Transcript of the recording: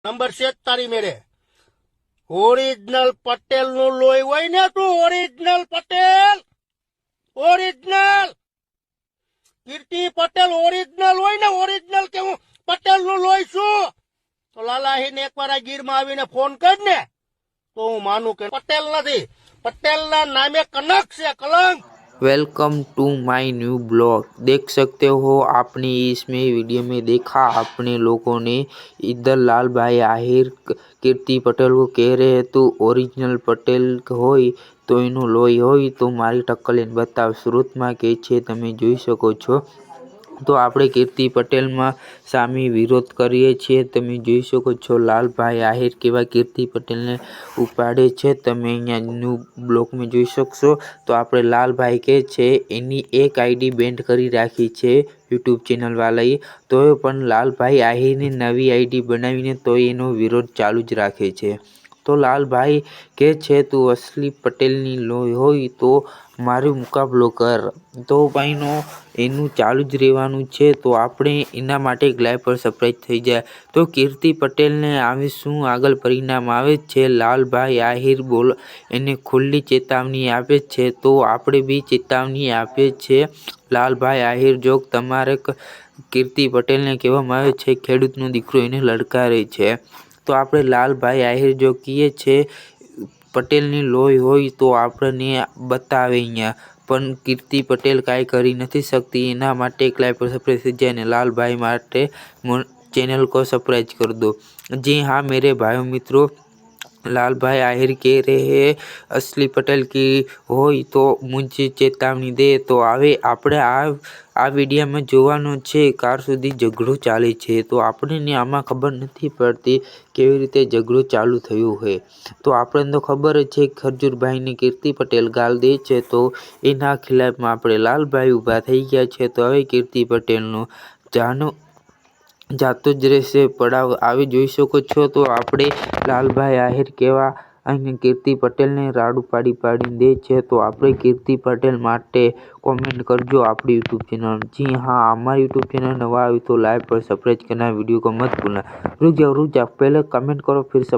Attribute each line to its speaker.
Speaker 1: Number 7 તારી મેળે original Patel નું લોહી હોય ને તું ઓરિજિનલ પટેલ ઓરિજિનલ કીર્તિ પટેલ ઓરિજિનલ હોય ને ઓરિજિનલ કે હું પટેલ નું લોહી છું તો લાલાહીને એકવાર આ ગીરમાં આવીને ફોન કર ને તો હું માનું કે પટેલ નથી પટેલના નામે કલંક છે કલંક।
Speaker 2: Welcome to my new blog. देख सकते हो आपने इसमें वीडियो में देखा अपने लोगों ने इधर लाल भाई आहिर कीर्ति पटेल को कह रहे हैं तो ओरिजिनल पटेल होय तो एनु लोही होय तो मारी टक्कर लઈને બતાવ સુરતમાં કે છે તમે જોઈ શકો છો। તો આપણે કીર્તિ પટેલમાં સામે વિરોધ કરીએ છીએ। તમે જોઈ શકો છો લાલભાઈ આહિર કેવા કીર્તિ પટેલને ઉપાડે છે તમે અહીંયા ન્યૂ બ્લોકમાં જોઈ શકશો। તો આપણે લાલભાઈ કે છે એની એક આઈડી બેન્ડ કરી રાખી છે યુટ્યુબ ચેનલ વાળાએ તો પણ લાલભાઈ આહિરની નવી આઈડી બનાવીને તો એનો વિરોધ ચાલુ જ રાખે છે। તો લાલભાઈ કે છે તું અસલી પટેલની લોહી હોય તો મારો મુકાબલો કર તો ભાઈનો એનું ચાલુ જ રહેવાનું છે। તો આપણે એના માટે એક લાઈવ પર સરપ્રાઈઝ થઈ જાય તો કીર્તિ પટેલને આવે શું આગળ પરિણામ આવે છે લાલભાઈ આહિર બોલ એને ખુલ્લી ચેતવણી આપે છે તો આપણે બી ચેતવણી આપીએ છીએ। લાલભાઈ આહિર જો તમારે કીર્તિ પટેલને કહેવામાં આવે છે ખેડૂતનો દીકરો એને લડકારે છે તો આપણે લાલભાઈ આહિર જો કહીએ છે પટેલની લોહી હોય તો આપણને બતાવે અહીંયા પણ કીર્તિ પટેલ કાંઈ કરી નથી શકતી એના માટે એક લાઈવ पर सरप्राइज થઈ જાય ને लालभाई માટે चैनल को सब्सक्राइब कर दो। जी हाँ मेरे भाइयों मित्रों लालभाई आहिर कह रहे हैं असली पटेल की હોય તો મુझे ચેતવણી દે તો હવે આપણે આ વિડીયોમાં જોવાનું છે કાર સુધી ઝઘડો ચાલે છે તો આપણને આમાં ખબર નથી પડતી કેવી રીતે ઝઘડો ચાલુ થયો હોય તો આપણને તો ખબર જ છે ખરજુરભાઈને કીર્તિ પટેલ ગાલ દે છે તો એના ખિલાફમાં આપણે લાલભાઈ ઊભા થઈ ગયા છે તો હવે કીર્તિ પટેલનો જાતો જ રહેશે પડાવ આવી જોઈ શકો છો। તો આપણે લાલભાઈ આહિર કેવા અને કીર્તિ પટેલને રાડું પાડીને દે છે તો આપણે કીર્તિ પટેલ માટે કોમેન્ટ કરજો આપણી यूट्यूब चैनल। जी हाँ हमारी यूट्यूब चैनल नवा आई तो लाइव पर सब्सक्राइब करना वीडियो को मत भूलना। रुक जाओ पहले कमेंट करो फिर